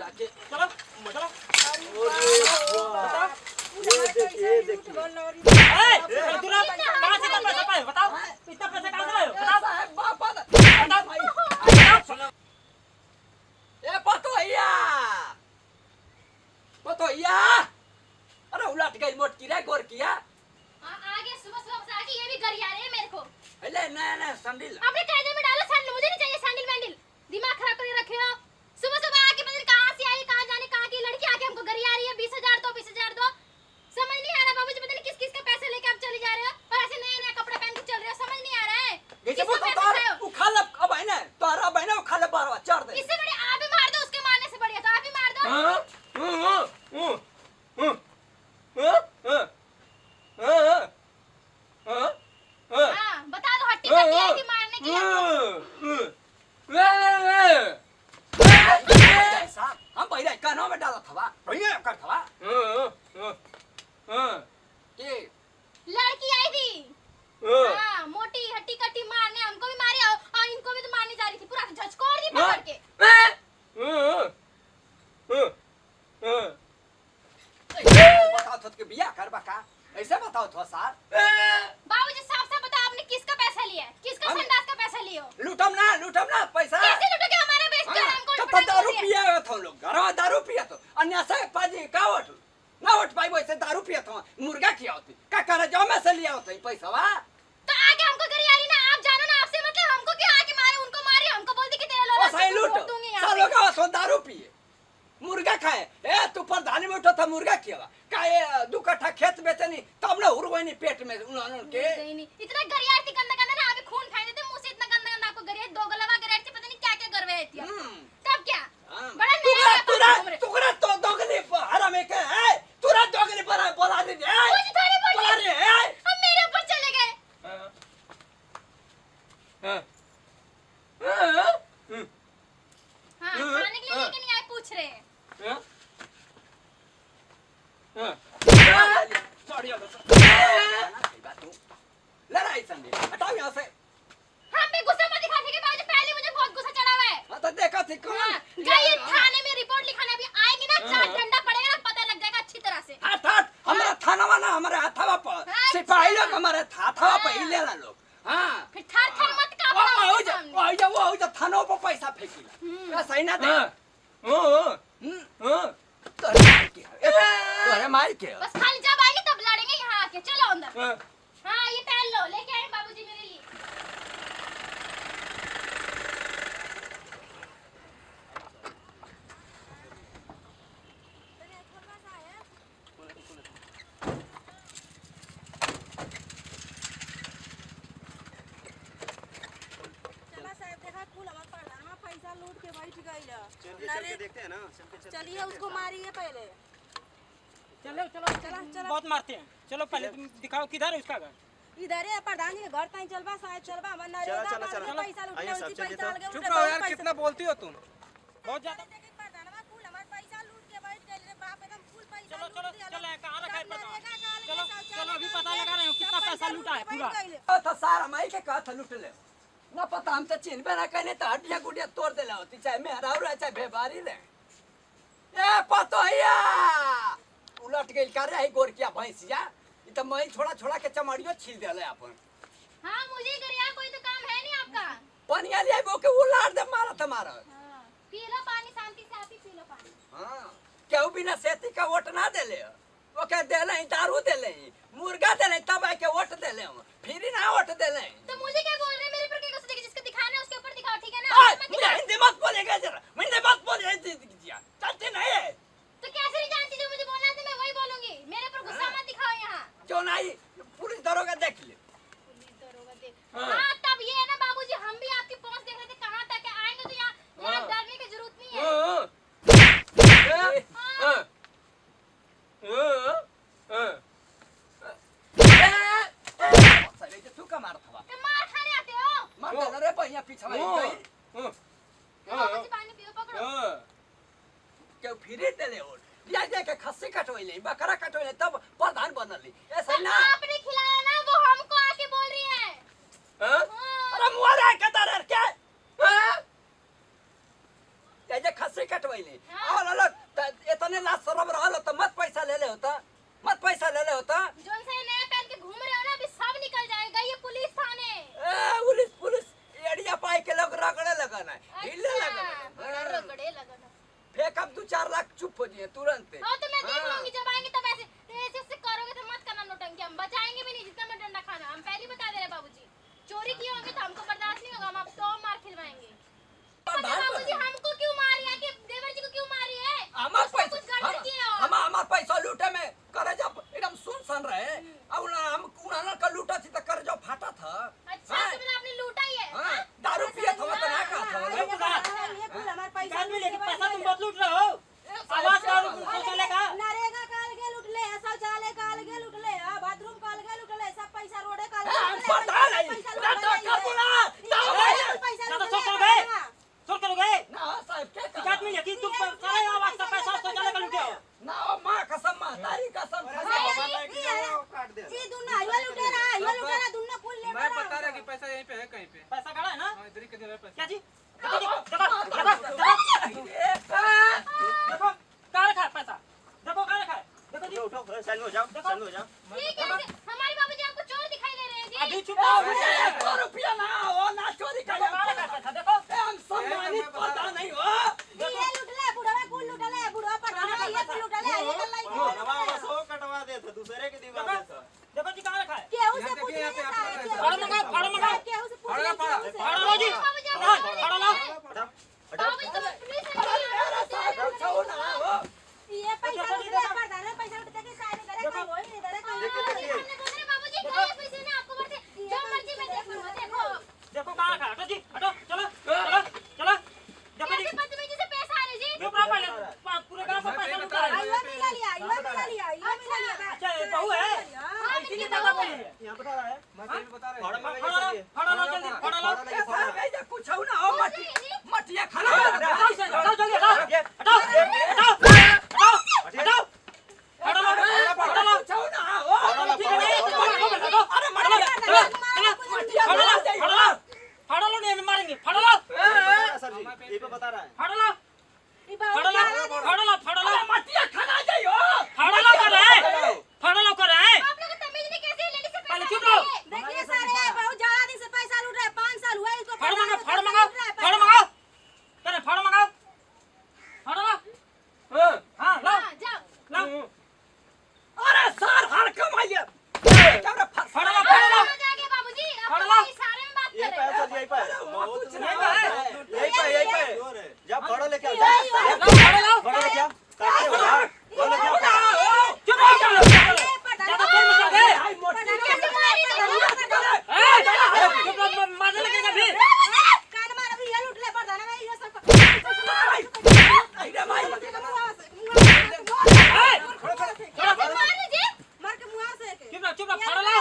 उड़ा के। चलो चलो ये देखिए दूरा कहाँ से पैसा पाए बताओ, इतना पैसा कहाँ से लाए हो बताओ साहब बाबा बताओ। ए पतोहिया पतोहिया, अरे उलट गई मोटकी रे गोरकिया। आगे सुबह सुबह से आके ये भी गरिया रहे मेरे को। ले नया नया सैंडल अपने कायदे में डालो सैंडल, मुझे नहीं चाहिए सैंडल वैंडल, दिमाग खराब करके रखे हो। सुबह सुबह आके पता नहीं कहां से आई, कहां जाने कहां की लड़की आके हमको गरिया रही है 20,000 दो 20,000 दो। समझ नहीं आ रहा बाबूजी, पता नहीं किस किस का पैसे लेके आप चले जा रहे हो और ऐसे नया नया कपड़ा पहन के चल रहे हो, समझ नहीं आ रहा है। जैसे वो तो उखाल अब है ना, तोरा बहना उखाल बारवा चढ़ दे। इससे बड़ी आप ही मार दो, उसके मारने से बढ़िया तो आप ही मार दो। हां बता दो, हट्टी कट्टी है कि मारने की है। साहब हम पहले कानों में डाला था भैया कर था कि लड़की आई थी हाँ, मोटी हट्टी कट्टी मारने, हमको भी मारी और इनको भी तो मारने जा रही थी, पूरा झचकोड़ दी पकड़ के। बताओ तो कि बिया करबा का, ऐसे बताओ तो सर। बाबूजी साफ साफ बताओ, आपने किसका पैसा लिया है, किसका संडास का पैसा लियो? लूटम ना पैसा। कैसे लूटोगे, हमारे बेइज्जती हो, हमको तब पता दारू नहीं है। पिया तो लोग घरवा दारू पिया तो अन्य से पाजी का उठ ना उठ पाई, वैसे दारू पिया तो मुर्गा किया होती का करे जाओ में से लिया होता पैसा वा। तो आगे हमको गरियारी ना, आप जानो ना, आपसे मतलब हमको क्या आके मारे, उनको मारी, हमको बोलती कि तेरे ओ लोला सही लूट दूंगी यहाँ सालों पे। का सो दारू पिए मुर्गा खाए। ए तू प्रधानी में उठा था मुर्गा किया का ये 2 कट्ठा खेत बेचनी तब ना उड़वनी पेट में उन्होंने के इतना गरियार थी गंदा गंदा ना, अभी खून खाई देते मुंह से, इतना गंदा गंदा आपको गरियार, दो गलवा गरियार थी, पता नहीं क्या क्या करवे थी। तब क्या बड़ा नया तुगरा तो दोगली हरा में के है तुरा दोगली पर बोला दे मुझे थोड़ी बोली, बोला रे है हम मेरे ऊपर चले गए। हाँ खाने के लिए लेके नहीं आए, पूछ रहे हैं। लड़ाई संदे हटाओ यहाँ से। हम पे गुस्सा मत दिखा, ठीक है बाबूजी, पहले मुझे बहुत गुस्सा चढ़ा हुआ है। हाँ तो देखा थी कौन जाइए थाने में रिपोर्ट लिखाने, अभी आएंगे ना, 4 डंडा पड़ेगा ना, पता लग जाएगा अच्छी तरह से। हट हमारा थाना वाला हमारे हाथावा पर सिपाही लोग हमारे हाथावा पर ही लेला लोग। हाँ फिर थर थर मत कांपना। वो जा थानों पर पैसा फेंकीला सही ना दे। तोरे मार के बस खाली जब आएंगे तब लड़ेंगे यहाँ आके, चलो अंदर। हाँ ये पहन लो, लेके आए बाबूजी मेरे लिए। चलिए उसको मारिए पहले। चलो चलो चलो बहुत मारते हैं, चलो पहले तुम दिखाओ किधर है उसका घर। इधर है प्रधान जी के घर ताई चलबा शायद चलबा नरेगा वाला पैसा लूटने उसी पैसा लगे। चुप रहो यार, कितना बोलती हो तुम, बहुत ज्यादा। प्रधानवा कुल हमार पैसा लूट के बैठ गए रे बाप, एकदम फुल पैसा चलो लूट चलो दिया। चलो कहाँ रखा है पता, चलो चलो अभी पता लगा रहे हो कितना पैसा लूटा है पूरा। तो सारा माई के कहा था लूट ले ना पता, हम तो चिन्ह ना कहने तो हड्डियां गुडियां तोड़ देला होती, चाहे मेहरा रहे चाहे भेबारी ले। ए पतोहिया उलट गई कर रही गोरकिया भैंसिया, ये तो मैं छोड़ा छोड़ा के चमड़ियो छील देले अपन। हाँ मुझे गरिया, कोई तो काम है नहीं आपका। पनिया ले वो के उलाड़ दे मारा तुम्हारा। हाँ पी लो पानी, शांति से आप ही पी लो पानी। हां केहू बिना सेती का वोट ना देले, ओके देले दारू देले मुर्गा देले तब आके वोट देले, फिर ना वोट देले। तो मुझे क्या बोल रहे हैं, मेरे पर क्या कुछ जिसका दिखाना है उसके ऊपर दिखाओ, ठीक है ना? मुझे हिंदी मत बोलेगा जरा, मैंने मत बोले हिंदी दिया चलते नहीं है। तो कैसे नहीं जानती, जो मुझे बोलना था मैं वही बोलूंगी, मेरे पर गुस्सा मत दिखाओ यहाँ। जो नहीं पुलिस दरोगा देख ले। पुलिस दरोगा देख, हाँ तब ये है ना बाबूजी, हम भी आपकी पहुंच देख रहे थे, कहाँ तक आएंगे तो यहाँ डरने की जरूरत नहीं है। तू का मार था तो मार खाने आते हो? मार देना रे पहिया पीछे वाली बाबूजी पानी पियो, पकड़ो। क्यों फिरे देले हो दिया दे के खस्सी कटोइले बकरा कटोइले तब प्रधान बनली ऐसा ना। आपने खिलाया ना, वो हमको आके बोल रही है। अरे मुआरा कतार क्या ये खस्सी कटवा बनवैली हाँ। और अलग इतने लाख शरम रहल त मत पैसा ले ले होता मत पैसा ले ले होता जोन से नया पहन के घूम रहे हो ना अभी सब निकल जाएगा ये पुलिस थाने। ए पुलिस एड़िया पाई के लोग रगड़े लगन है हिले लगन बड़ा रगड़े लगन है। फेंक अब 2-4 लाख चुप हो जिए तुरंत हाँ तो मैं देख लूंगी जब आएंगे तब ऐसे करोगे तो मत करना नौटंकी, हम बचाएंगे भी नहीं जितना मैं डंडा खाना, हम पहले ही बता दे रहे बाबूजी। चोरी किए होंगे तो हमको बर्दाश्त नहीं होगा, हम अब तो मार खिलवाएंगे। बाबूजी हमको क्यों मारी है कि देवर जी को क्यों मारी है? हमार कुछ गड़बड़ किए हो। पैसा हमार पैसा लूटे में करे जब एकदम सुनसान रहे और हम कुनाना का लूटा थी त करे जब फाटा था। अच्छा तो मतलब आपने लूटा ही है। हां दारू पिए था तो ना का था ये कुल हमार पैसा आदमी लेके पैसा तुम बहुत लूट रहे हो। आवाज करो शौचालय का नरेगा काल के लूट ले, शौचालय काल के लूट ले, बाथरूम काल के लूट ले, सब पैसा रोडे काल के हम पता नहीं दादा का बोला दादा सो करोगे ना साहब के एक आदमी लेके तुम सारे आवाज का पैसा शौचालय का लूटे हो। ना मां कसम तारी कसम जी दुन्ना आइवा लूटे ना दुन्ना कुल ले। मैं बता रहा कि पैसा यहीं पे है कहीं पे। पैसा गड़ा है ना? हाँ, इधर ही के जगह पैसा। क्या जी? देखो कहाँ रखा है पैसा? देखो कहाँ रखा है? देखो जी उठो साइड में हो जाओ साइड में हो जाओ। ठीक है हमारे बाबूजी आपको चोर दिखाई दे रहे हैं जी। अभी चुप रहो। ₹1 रुपया ना हो ना चोरी कर देखो कहाँ रखा है पैसा? देखो हम सम्मानित पता नहीं हो ये लूट ले बुढ़वा कुल लूट ले, बुढ़वा पर ये कुल लूट ले, ये कल्ला नवा सो कटवा दे थे दूसरे के दीवार दे था। देखो जी कहाँ रखा है? केहू से यहाँ पूछ देखिए, यहाँ पे ले, आपका फाड़ो मंगाओ केहू से पूछ फाड़ा, ले, फाड़ा। केहू से। फाड़ो लो जी फाड़ो लो। हटाओ बाबूजी तो पुलिस अरे मेरा साहब पूछो ना हो ये पैसा लूट ले, प्रधान पैसा लूट के साइड करे कोई होई नहीं दरे कोई। बाबूजी कहे पैसे ने आपको बढ़ते जो मर्जी में देखो देखो देखो कहाँ रखा है? हटो जी हटो चलो चलो चलो देखो जी कैसे बदतमीजी से पैसा आ रहे जी। चुप रहो पहले पूरे गांव में पैसा लूटा है। आइवा मिला लिया। अच्छा ये बहू है इसीलिए पैसा बोली है। यहां बता रहा है मैं कहीं बता रहा फाड़ा हूँ। मांगे फाड़ो लो सर फाड़ो लो जल्दी फाड़ो लो। साहब ऐसे कुछ हो ना हो मटिया खाना हटाओ इसे, हटाओ जल्दी हटाओ हटाओ हटाओ हटाओ हटाओ फाड़ो लो फाड़ो लो। कुछ हो ना हो ठीक है नहीं हटाओ अरे चलो मटिया चलो फाड़ो लो फाड़ो लो फाड़ो लो नहीं मारेंगे फाड़ो लो सर जी ये पे बता रहा है। फाड़ो लो ई फाड़ो लो फाड़ो लो फाड़ो लो मटिया खाना जाइयो फाड़ो लो कर रहे हैं फाड़ो लो कर रहे हैं। आप लोग को तमीज नहीं कैसे लेडीज से पहले पैसा चुप रहो। देखिए सारे बहुत ज्यादा दिन से पैसा लूट रहे, 5 साल हुए इसको फाड़ मंगाओ पैसा फाड़ लूट मंगाओ रहा है, फाड़ पैसा। मंगाओ करे फाड़ मंगाओ फाड़ो लो हाँ लो हां जाओ लो अरे सर हर कमाइए कैमरा फाड़ो लो फाड़ो लो हो जाएगा बाबूजी आप फाड़ लोग लो। इशारे में बात ये कर पे रहे सर जी यही पे बहुत कुछ नहीं है। यही पे जब फाड़ो लेके आओ लो फाड़ो लो फाड़ो लेके आओ काटे हो यार वो लेके आओ चुप रहो ज्यादा कोई मत कर आई मोटी कैसे मारी चुप रहो मारने लगेगा फिर। कान मार अभी ये लूट ले प्रधान में ये सब अरे भाई मार लीजिए मार के मुंह से के चुप रहो फाड़ो लो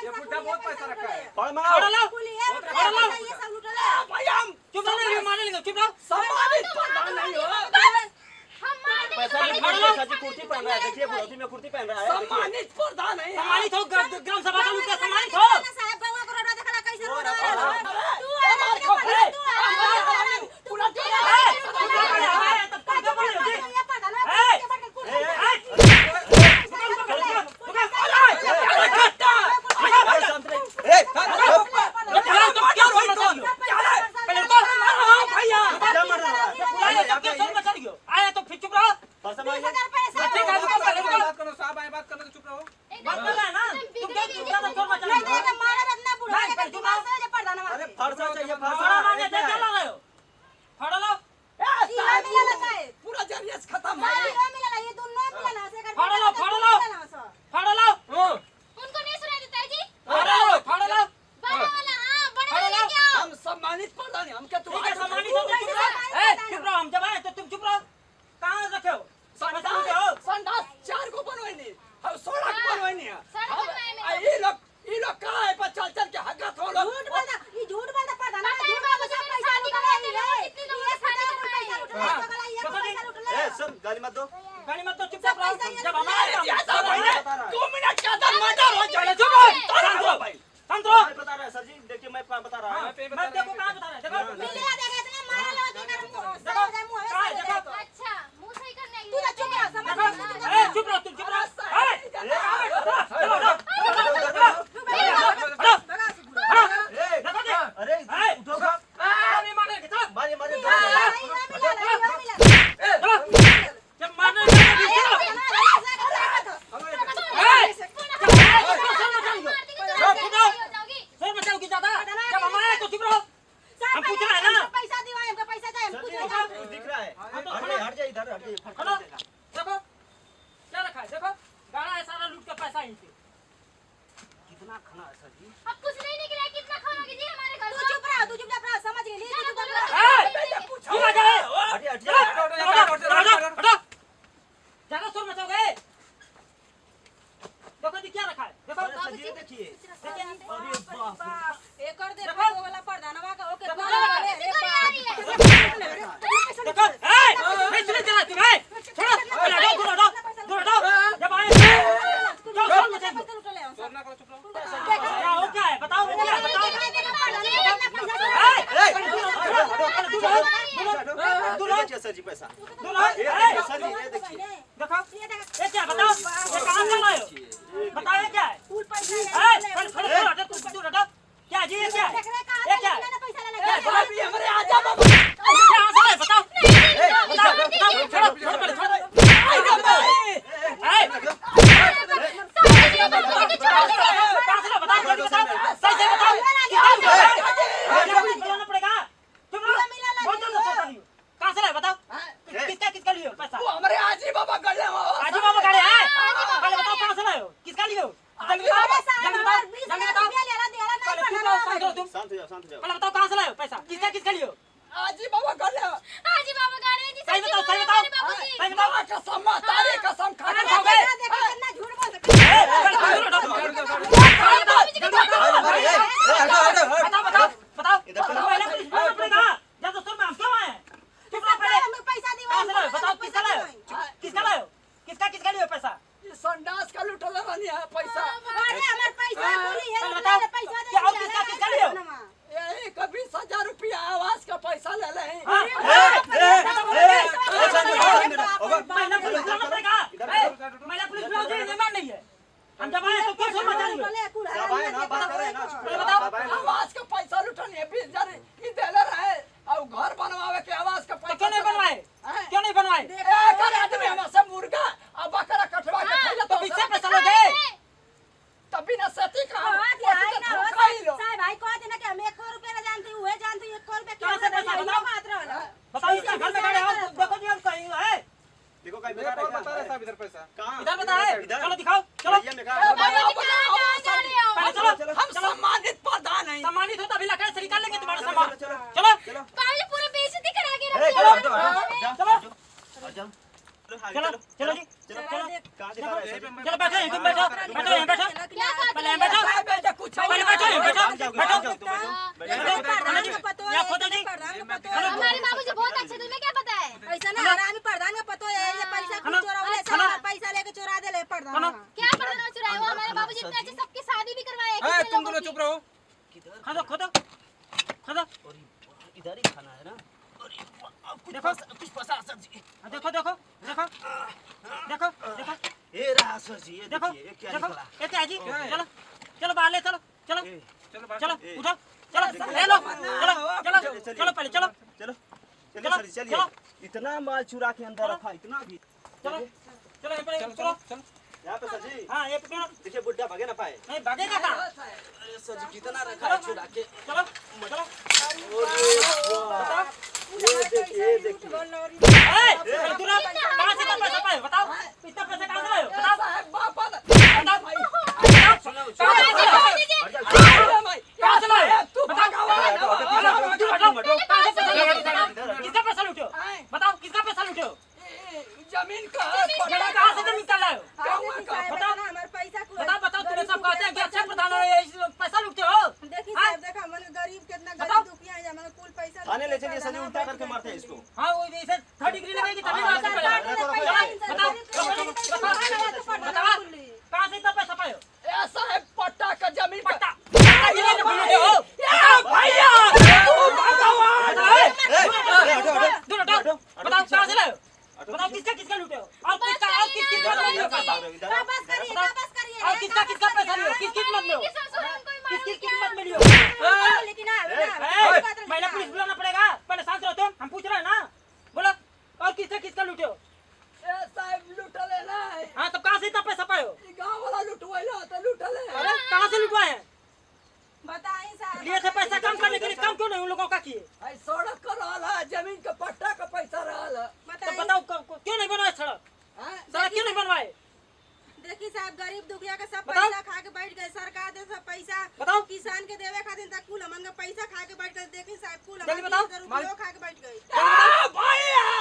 ये बुड्ढा बहुत पैसा रखा है। फाड़ फाड़ो मंगाओ लो कुल ये सब लूट ले। भाई हम चुप रहो नहीं मारने लगेगा चुप रहो। सम्मानित पता नहीं हो हम मार देंगे पैसा तो फाड़ लो। सर जी कुर्ती पहन रहा है देखिए बुढ़ौती में कुर्ती पहन रहा है देखिए। सम्मानित पता नहीं सम्मानित हो ग्राम सभा का लूटा सम्मानित हो। साहब गवा को रोड़ा देखला कैसे रोड रोड़ा है। तू पूरा ये प्रधान क्या मार रहा है आया तो फिर चुप रहो। पैसा मांगे बात करो साहब आए बात करने तो चुप रहो। बात कर रहे हैं ना तुम क्या ज्यादा शोर मचा नहीं रहे हो। तो मारे अपना बुढ़ा के दिमाग से जे प्रधान अरे में फाड़सा चाहिए फाड़ा मांगे फाड़सा क्या ला रहे हो फाड़ो लो ये मिला लगा है पूरा जरिया खत्म ये मिला ये दोनों मिला से कर फाड़ लो फाड़ लो उनको नहीं सुनाई देता है जी। फाड़ो लो बड़ा वाला हां बड़ा फाड़ वाला लो। लेके आओ। हम सम्मानित पता नहीं हम क्या ठीक है सम्मानित हो तो चुप रहो। चुप रहो हम जब आए तो तुम चुप रहो। कहाँ रखे हो पैसा लूटे हो। संडास 4 को बनवाइनी हम 16 को बनवाइनी सड़क हम बनवाए ये लोग कहाँ है पर चल के हग्गा थो लोग झूठ बोलता ये झूठ बोलता प्रधान पता है झूठ बाबूजी बोलता मेरे पैसा शादी लूट कराते ले लोग कितने लोगों ने शादी करवाई है। पैसा लूट ले ए सब गाली मत दो। गाली मत दो चुपचाप रहो। जब हमारे 2 मिनट के अंदर मर्डर हो जाएगा चुप रहो शांत रहो भाई शांत रहो। मैं बता रहा है सर जी देखिए मैं बता रहा हूँ। मैं देखो कहाँ बता रहा है देखो मिलिया देखा इतना मारा लो देखा मुंह देखो कहाँ है देखो अच्छा हट जा इधर हट जा हेलो देखो क्या रखा है देखो गाड़ा है सारा लूट का पैसा यहीं पे कितना खाना है सर जी अब कुछ नहीं निकला है, कितना खाओगे जी हमारे घर तू चुप रहा, तू चुपचाप रहा, समझ गई ली, तू चुप रहा। क्यों आ जाए हट जा हटो ज्यादा शोर मचाओगे देखो जी क्या रखा है देखो सर जी देखिए अरे बाप रे एक कर दे देखो। वो वाला प्रधानवा का ओके देखो। वाले किधर आ रही है? देखो नहीं सुने चला तुम छोड़ो दूर हटो जब आए क्या शोर मचाओगे शोर ना करो, चुप रहो। क्या हो क्या है बताओ क्या है बताओ सर जी पैसा दूर ये सर जी ये देखिए देखो ये क्या बताओ ये कहां से लाए हो बताओ ये क्या है फुल पैसा खड़े हटो तुम दूर हटो क्या जी ये क्या है ये क्या है पैसा ले ए साहब ये हमारे आजा बाबा कहां से लाए बताओ बताओ छोड़ो छोड़ो पहले छोड़ो कहां से बताओ जल्दी बताओ सही से बताओ बोलना पड़ेगा तुम बहुत जल्दी सोचता नहीं कहां से लाए बताओ किसका लिए पैसा वो हमारे आजी बाबा गले हो आजी बाबा गाड़ी है पहले बताओ कहां से लाए हो किसका लिए हो जल्दी बताओ जल्दी बताओ पहले तुम बताओ शांत हो तुम शांत हो जाओ पहले बताओ कहां से लाए हो पैसा किसका लिए हो आजी बाबा गले हो हाजी बाबा गाड़ी है जी, सही बताओ सही बताओ सही बताओ कसम तारी कसम खा के खाओगे कितना झूठ बोल सकते बताओ बताओ बताओ इधर चलो। पहले पुलिस बोलना पड़ेगा जब तो सुन में हम क्यों आए चुप रहो पहले हमें पैसा दी कहां से लाए हो बताओ किसका लाए हो किसका लाए हो किसका लिए हो पैसा ये संडास का लुटल रहनी है पैसा अरे हमार पैसा बोली है पहले बताओ पैसा दे क्या और किसका लिए हो यही कभी 20,000 रुपया आवास का पैसा ले ले हैं हां महिला पुलिस बुलाना पड़ेगा महिला पुलिस बुलाओ जी नहीं मान नहीं है हम जब आए तो क्यों शोर मचा रही हो सब आए ना बात कर रहे हैं ना पहले बताओ सब आए ना आवास का पैसा लुटल है 20,000 ई देले रहे और घर बनवावे के आवास का तो पैसा क्यों नहीं बनवाए क्यों नहीं बनवाए एक आदमी हमसे मुर्गा और बकरा कटवा के खइला तो किससे पैसा लोगे तभी ना सती का साहब भाई कह देना कि हम 1 करोड़ रुपया जानते हुए जानते 1 करोड़ रुपया कहां से पैसा बताओ बात रहला बताओ इसका घर में खड़े हो देखो जी हम कहीं है देखो कहीं मेरे बता को रहा बता रहे है साहब इधर पैसा। कहां इधर बता है इधर चलो दिखाओ चलो ये में कहां पहले चलो हम सम्मानित प्रधान हैं सम्मानित हो तभी लकड़ से निकाल लेंगे तुम्हारा सामान चलो चलो चलो बाबूजी पूरा बेइज्जती करा के ए रखे चलो हो। चलो चलो चलो जी चलो चलो कहां दिखा रहा है चलो बैठो यहीं तुम बैठो बैठो यहीं बैठो पहले यहीं बैठो साहब बेटा कुछ पहले बैठो यहीं बैठो बैठो बैठो या खोदो जी हमारे बाबूजी बहुत अच्छे, तुम्हें क्या पता है? ऐसा ना हरामी प्रधान का पतो है ये पैसा कुछ चोरावले खाना। पैसा लेके चोरा देले खाना। प्रधान क्या प्रधान चुराए हो? हमारे बाबूजी इतने अच्छे सबकी शादी भी करवाए हैं, ए, कितने तुम लोगों दोनों की। चुप रहो। खोदो खोदो खोदो इधर ही खाना है ना देखो कुछ पसा सर जी देखो देखो देखो देखो देखो ये रहा सर जी ये देखो देखिए ये क्या देखो निकला ये क्या है जी क्या है? चलो चलो बाहर ले चलो चलो ए, चलो बाहर चलो ए। उठो चलो ले लो चलो चलो चलिए। चलो पहले चलो चलो चलिए चलो, सर जी चलिए चलो। इतना माल चुरा के अंदर चलो। रखा इतना भी चलो चलो ये पहले चलो चलो चलो चलो। यहाँ पे सर जी हाँ ये पकड़ो देखिए बुड्ढा भागे ना पाए नहीं भागेगा कहाँ अरे सर जी कितना रखा है चुरा के चलो चलो बताओ ये देखिए ये देखिए पहले दूर रहो। कहाँ से इतना पैसा पाए बताओ इतना पैसा कहाँ से लाए हो? बताओ साहब बापा बताओ भाई कहाँ से लाए? कहाँ से लाए? तू किसका पैसा लूटे हो? बताओ किसका पैसा लूटे हो? जमीन का जमीन कहाँ से जमीन कर लाए हो? बताओ ना हमारे पैसा को बताओ बताओ तुम्हें सब कहते हैं कि अच्छे प्रधान है इस पैसा लूटते हो देखी हाँ? साहब देखा मन गरीब कितना बताओ। गरीब दुखिया है हमारे कुल पैसा थाने ले चलिए सर जी उल्टा करके मारते हैं इसको हाँ वो इसे 3rd डिग्री लगेगी तभी बात करेगा बताओ कहाँ से इतना पैसा पाए हो? ऐसा है पट्टा का जमीन का पट्टा पट्टा जिले में लूटे हो भैया दूर हटो बताओ कहाँ से लाए हो? बताओ किसका किसका लूटे हो और किसका लिए हो पैसा वापस करिए वापस करिए और किसका पैसा लियो किस किस्मत में हो किस ससुर हम कोई किस मालूम किस्मत में लियो लेकिन ना महिला पुलिस बुलाना पड़ेगा पहले शांत रहो तुम हम पूछ रहे हैं ना बोलो और किसका लूटे हो साहब लुटले ना हाँ तो कहाँ से इतना पैसा पाए हो गांव वाला लुटवाइला तो लुटले अरे कहाँ से लुटवाए हैं बताइए साहब लिए थे पैसा कम करने के लिए कम क्यों नहीं उन लोगों का किए आई सड़क का रहल है जमीन का पट्टा का पैसा रहल है तो बताओ दिन तक कुल हमन का पैसा खा के बैठ गए देखी साहब कुल जल्दी हमन बताओ। 20,000 रुपया खा के बैठ गए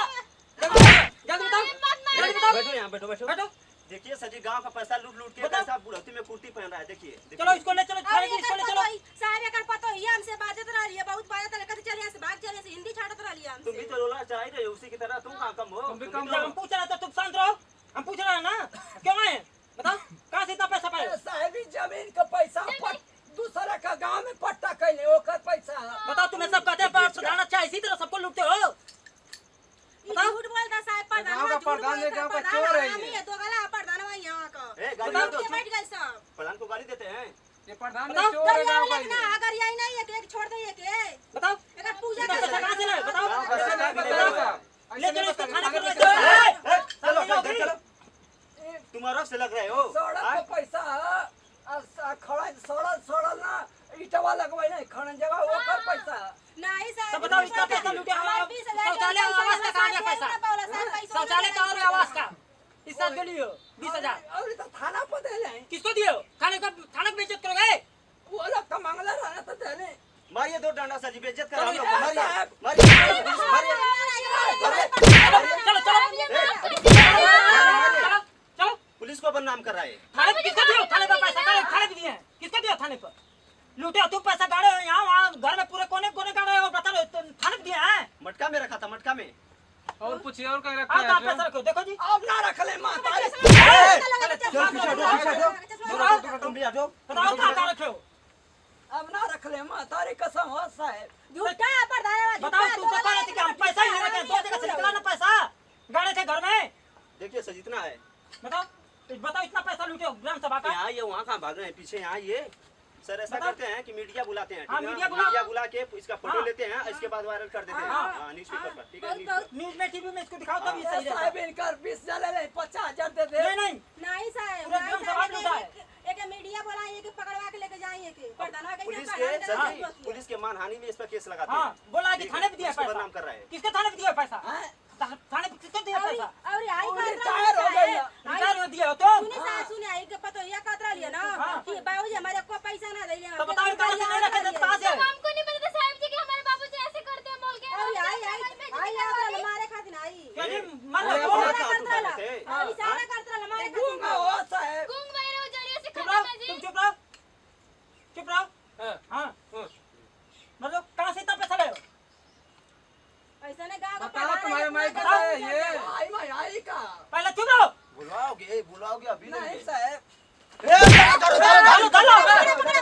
जल्दी बताओ मत जल्दी बताओ बैठो यहाँ बैठो बैठो बैठो देखिए सजी गांव का पैसा लूट लूट के बताओ। कैसा बुढ़ौती में कुर्ती पहन रहा है देखिए चलो इसको ले चलो और थाने की एकर इसको ले पतो चलो ही साहब एकर पतो ही हमसे बाजत रही है बहुत बाजत रही कहते चलिए से भाग चलिए से हिंदी छाड़त रही है तुम भी हमसे तो रोला चढ़ाई रहे हो उसी की तरह तुम कहाँ कम हो तुम भी तुम कम भी जब तो- हम पूछ रहे थे तुम शांत रहो हम पूछ रहे हैं ना क्यों आए बताओ कहाँ से इतना पैसा पाए साहबी जमीन का पैसा दूसरा का गांव में पट्टा कैले ओकर पैसा बताओ तुम्हें सब कहते हैं प्रधान अच्छा इसी तरह सबको लूटते हो ई झूठ बोलता साहब प्रधान गाँव का प्रधान ये गाँव का चोर है ये। ये दो गला प्रधान है यहाँ का ए, गाली बताओ मत दो, के बैठ गए सब प्रधान को गाली देते हैं ये प्रधान बताओ, ने चोर है गाँव का लेकिन ये। अगर यही नहीं है कि एक छोड़ दे के बताओ एकर पूजा इतना पैसा कहाँ से लाए बताओ गाँव का ऐसे सरकार नहीं भी बताया नहीं साहब। ले ऐसे चलो नहीं इसको बताया। थाने पर ले थाने चलो पे- चलो शांति चलो रहो। चलो तुम अरब से लग रहे हो सड़क हाँ? का पैसा खड़ा सड़ल ना ईटवा लगवाई नहीं खड़न जगह ओकर पैसा नहीं साहब तो बताओ इसका पैसा लूटे हमारे हम 20,000 शौचालय और आवास का कहाँ गया पैसा शौचालय का और आवास का इस साल के लिए 20,000 और तो थाना पर दे ले किसको दियो थाने का थाने की बेइज्जत करोगे वो लोग का मंगला रहना तो दे ले मारिए दो डंडा सजी बेइज्जत कर हम लोग चलो, मारिए साहब। चलो चलो चलो पुलिस को बदनाम कर रहा है थाने पे किसको दियो थाने पर पैसा गाड़े थाने पे दिए हैं किसको दियो थाने पर लूटे हो तुम पैसा गाड़े हो यहाँ वहाँ घर में पूरे कोने कोने गाड़े हो बता लो थाने पे दिए हैं मटका में रखा था मटका में और पूछिए और कहीं हाँ रखा तो आप है पैसा रखो देखो जी अब ना रख ले मां तारी तुम भी आ जाओ बताओ कहाँ रखे हो अब ना रख ले मां तारी कसम हो साहब झूठा प्रधान बताओ तुम तो कह रहे थे कि हम पैसा ही नहीं रखे दो जगह से निकला ना पैसा गाड़े थे घर में देखिए सर जितना है बताओ इतना पैसा लूटे हो ग्राम सभा का यहाँ ये वहाँ कहाँ भाग रहे हैं पीछे यहाँ ये सर ऐसा बताओ। करते हैं कि मीडिया बुलाते हैं हाँ, ठीक है? मीडिया बुलाओ। मीडिया बुला के इसका फोटो हाँ। लेते हैं इसके बाद वायरल कर देते हैं हाँ। हाँ, न्यूज़पेपर पर ठीक है बहुत- न्यूज़पेपर। न्यूज में टीवी में इसको दिखाओ तब ये सही साहब रहता इनकर 20 जले ले 50,000 दे दे नहीं नहीं नहीं साहब पूरा नहीं ग्राम साहब, सभा में होता है। एक मीडिया बोलाइए कि पकड़वा के लेके जाइए कि प्रधानवा के पुलिस यहाँ के प्रधान सर के जी, यहाँ दोषी है। पुलिस के मानहानि में इस पर केस लगाते हाँ हैं बोला कि ठीक थाने है? पे दिया पुलिस को पैसा बदनाम कर रहा है किसके थाने पे दिया पैसा हैं? थाने पे किसको दिया पैसा और आई वो कर रिटायर हो गई है। रिटायर में दिया हो तुम सुनी साहब सुनी आई के पतो ये कतरा लिया ना हाँ। कि बाबूजी हमारे को पैसा ना दे तो बताओ इनका पैसा नहीं रखे थे कहाँ से हमको नहीं पता था साहब जी कि हमारे बाबूजी ऐसे करते हैं बोल के और आई आई मारे खातिर आई क्या जी मान अरे लो अपना तुम क्या तू करते? और इशारा करत रहा मारे गूंगा खातिर हो साहब गुंग वही रहो जरिए से चुप खत्म रहो है जी तुम चुप रहो हाँ। हाँ मतलब कहाँ से इतना पैसा लाए हो ऐसा ने गांव का बताओ तुम्हारे माइक का कैसा है ये आई मैं आई का पहले चुप रहो बुलवाओगे बुलवाओगे अभी नहीं साहब ए, करो, करो, करो, करो, करो, करो।